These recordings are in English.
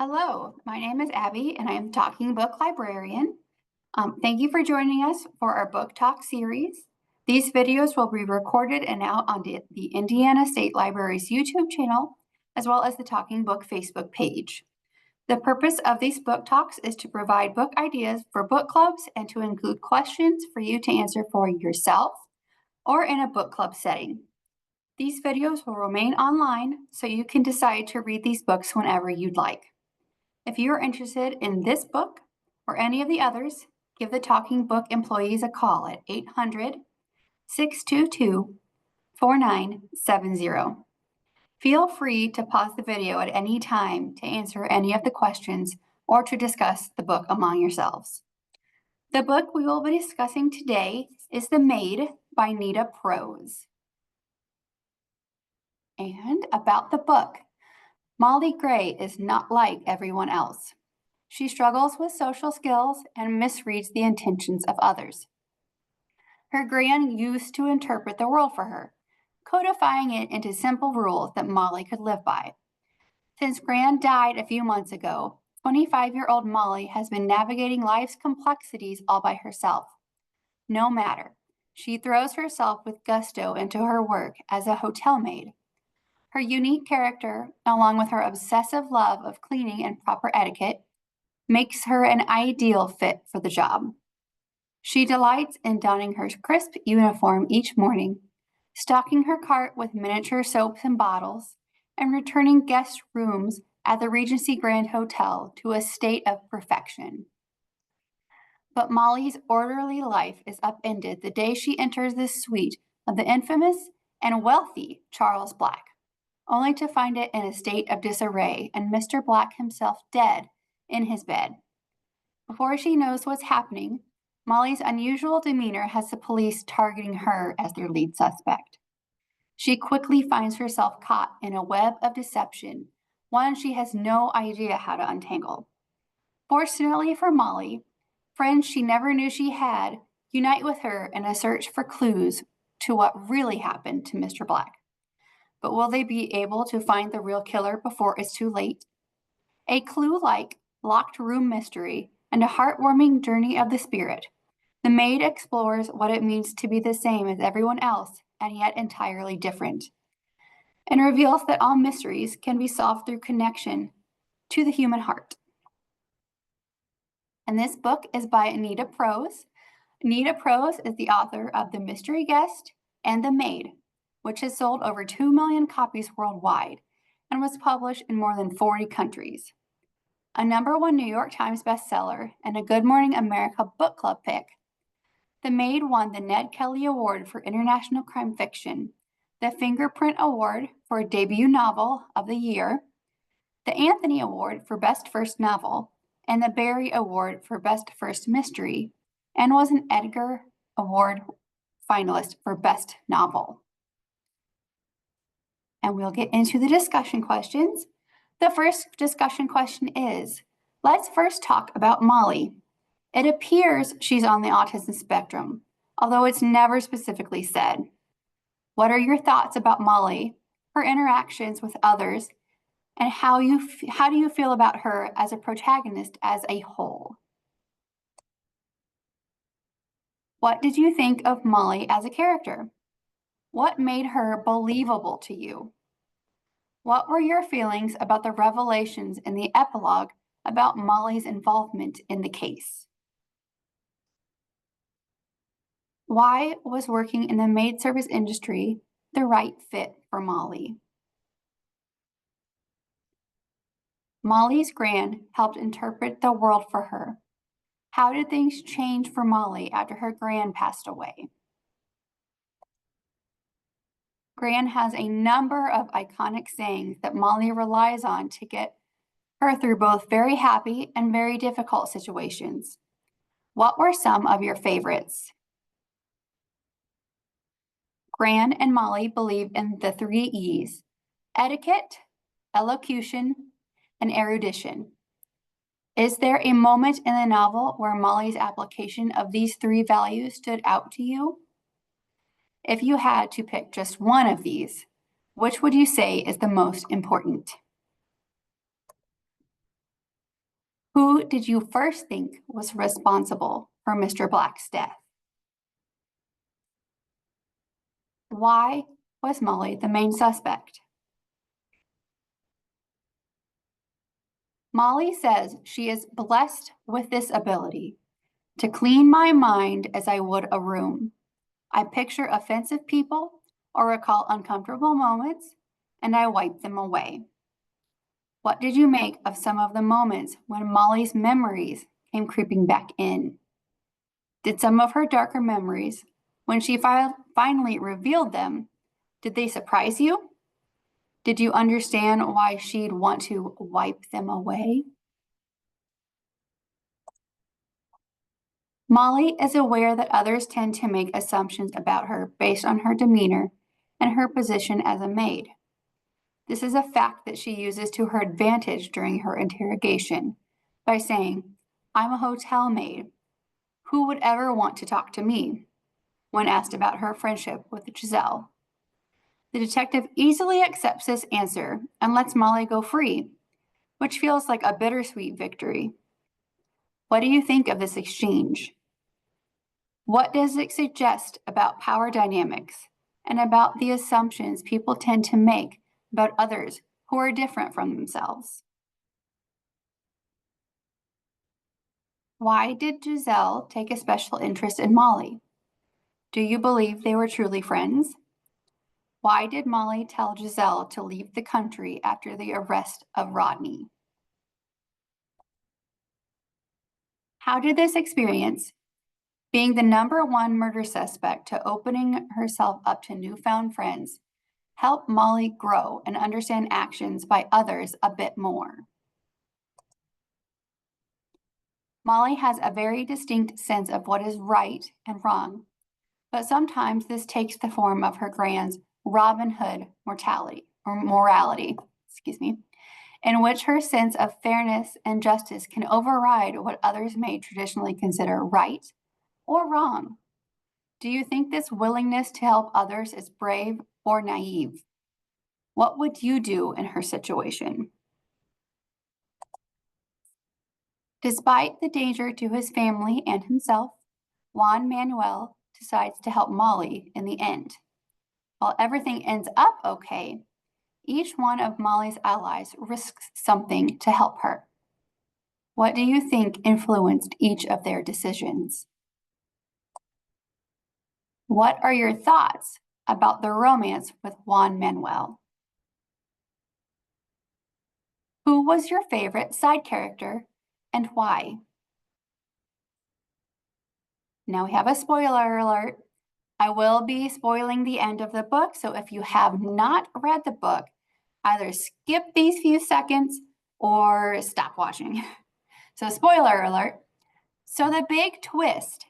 Hello, my name is Abby and I am the Talking Book Librarian. Thank you for joining us for our book talk series. These videos will be recorded and out on the Indiana State Library's YouTube channel, as well as the Talking Book Facebook page. The purpose of these book talks is to provide book ideas for book clubs and to include questions for you to answer for yourself or in a book club setting. These videos will remain online, so you can decide to read these books whenever you'd like. If you are interested in this book or any of the others, give the Talking Book employees a call at 800-622-4970. Feel free to pause the video at any time to answer any of the questions or to discuss the book among yourselves. The book we will be discussing today is The Maid by Nita Prose. And about the book. Molly Gray is not like everyone else. She struggles with social skills and misreads the intentions of others. Her gran used to interpret the world for her, codifying it into simple rules that Molly could live by. Since Gran died a few months ago, 25-year-old Molly has been navigating life's complexities all by herself. No matter, she throws herself with gusto into her work as a hotel maid. Her unique character, along with her obsessive love of cleaning and proper etiquette, makes her an ideal fit for the job. She delights in donning her crisp uniform each morning, stocking her cart with miniature soaps and bottles, and returning guest rooms at the Regency Grand Hotel to a state of perfection. But Molly's orderly life is upended the day she enters the suite of the infamous and wealthy Charles Black, only to find it in a state of disarray and Mr. Black himself dead in his bed. Before she knows what's happening, Molly's unusual demeanor has the police targeting her as their lead suspect. She quickly finds herself caught in a web of deception, one she has no idea how to untangle. Fortunately for Molly, friends she never knew she had unite with her in a search for clues to what really happened to Mr. Black. But will they be able to find the real killer before it's too late? A clue-like locked room mystery and a heartwarming journey of the spirit. The Maid explores what it means to be the same as everyone else and yet entirely different, and reveals that all mysteries can be solved through connection to the human heart. And this book is by Nita Prose. Nita Prose is the author of The Mystery Guest and The Maid, which has sold over 2 million copies worldwide and was published in more than 40 countries. A #1 New York Times bestseller and a Good Morning America book club pick, The Maid won the Ned Kelly Award for International Crime Fiction, the Fingerprint Award for Debut Novel of the Year, the Anthony Award for Best First Novel, and the Barry Award for Best First Mystery, and was an Edgar Award finalist for Best Novel. And we'll get into the discussion questions. The first discussion question is, let's first talk about Molly. It appears she's on the autism spectrum, although it's never specifically said. What are your thoughts about Molly, her interactions with others, and how do you feel about her as a protagonist as a whole? What did you think of Molly as a character? What made her believable to you? What were your feelings about the revelations in the epilogue about Molly's involvement in the case? Why was working in the maid service industry the right fit for Molly? Molly's gran helped interpret the world for her. How did things change for Molly after her gran passed away? Gran has a number of iconic sayings that Molly relies on to get her through both very happy and very difficult situations. What were some of your favorites? Gran and Molly believe in the 3 E's: etiquette, elocution, and erudition. Is there a moment in the novel where Molly's application of these 3 values stood out to you? If you had to pick just one of these, which would you say is the most important? Who did you first think was responsible for Mr. Black's death? Why was Molly the main suspect? Molly says she is blessed with this ability to clean my mind as I would a room. I picture offensive people or recall uncomfortable moments, and I wipe them away. What did you make of some of the moments when Molly's memories came creeping back in? Did some of her darker memories, when she finally revealed them, did they surprise you? Did you understand why she'd want to wipe them away? Molly is aware that others tend to make assumptions about her based on her demeanor and her position as a maid. This is a fact that she uses to her advantage during her interrogation by saying, "I'm a hotel maid. Who would ever want to talk to me?" when asked about her friendship with Giselle. The detective easily accepts this answer and lets Molly go free, which feels like a bittersweet victory. What do you think of this exchange? What does it suggest about power dynamics and about the assumptions people tend to make about others who are different from themselves? Why did Giselle take a special interest in Molly? Do you believe they were truly friends? Why did Molly tell Giselle to leave the country after the arrest of Rodney? How did this experience, being the #1 murder suspect to opening herself up to newfound friends, help Molly grow and understand actions by others a bit more? Molly has a very distinct sense of what is right and wrong, but sometimes this takes the form of her grand's Robin Hood morality, in which her sense of fairness and justice can override what others may traditionally consider right or wrong. Do you think this willingness to help others is brave or naive? What would you do in her situation? Despite the danger to his family and himself, Juan Manuel decides to help Molly in the end. While everything ends up okay, each one of Molly's allies risks something to help her. What do you think influenced each of their decisions? What are your thoughts about the romance with Juan Manuel? Who was your favorite side character and why? Now we have a spoiler alert. I will be spoiling the end of the book, so if you have not read the book, either skip these few seconds or stop watching. So, spoiler alert. So, the big twist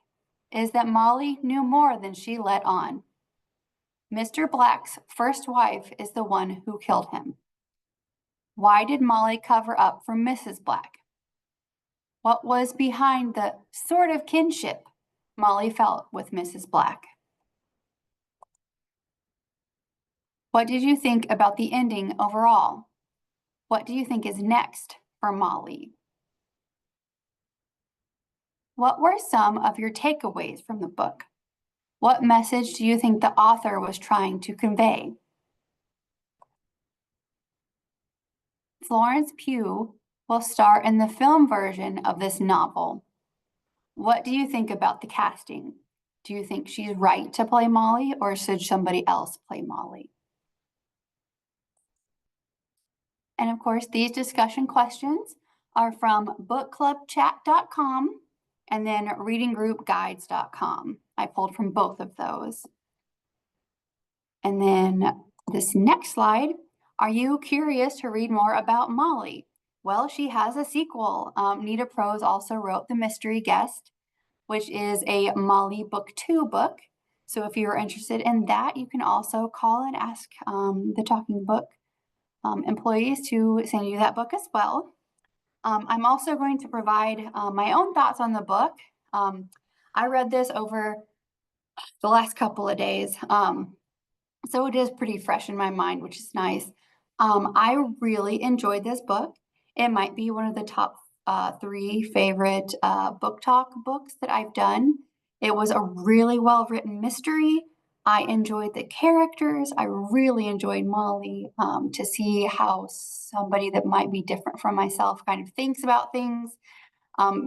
is that Molly knew more than she let on. Mr. Black's first wife is the one who killed him. Why did Molly cover up for Mrs. Black? What was behind the sort of kinship Molly felt with Mrs. Black? What did you think about the ending overall? What do you think is next for Molly? What were some of your takeaways from the book? What message do you think the author was trying to convey? Florence Pugh will star in the film version of this novel. What do you think about the casting? Do you think she's right to play Molly, or should somebody else play Molly? And of course, these discussion questions are from bookclubchat.com and then readinggroupguides.com. I pulled from both of those. And then this next slide, are you curious to read more about Molly? Well, she has a sequel. Nita Prose also wrote The Mystery Guest, which is a Molly Book 2 book. So if you're interested in that, you can also call and ask the Talking Book employees to send you that book as well. I'm also going to provide my own thoughts on the book. I read this over the last couple of days, so it is pretty fresh in my mind, which is nice. I really enjoyed this book. It might be one of the top three favorite book talk books that I've done. It was a really well written mystery. I enjoyed the characters. I really enjoyed Molly, to see how somebody that might be different from myself kind of thinks about things,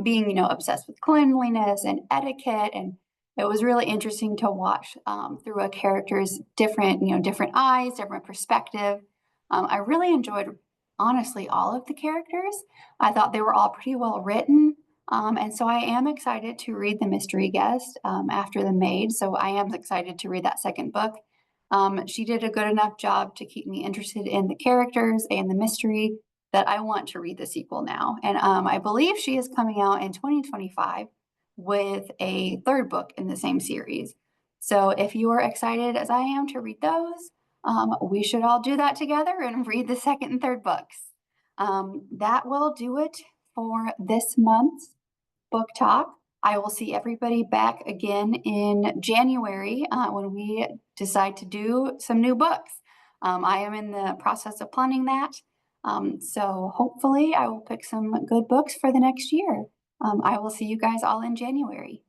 being, obsessed with cleanliness and etiquette. And it was really interesting to watch through a character's different eyes, different perspective. I really enjoyed, honestly, all of the characters. I thought they were all pretty well written. And so I am excited to read The Mystery Guest after The Maid. So I am excited to read that second book. She did a good enough job to keep me interested in the characters and the mystery that I want to read the sequel now. And I believe she is coming out in 2025 with a third book in the same series. So if you are excited as I am to read those, we should all do that together and read the second and third books. That will do it for this month's book talk. I will see everybody back again in January when we decide to do some new books. I am in the process of planning that. So hopefully I will pick some good books for the next year. I will see you guys all in January.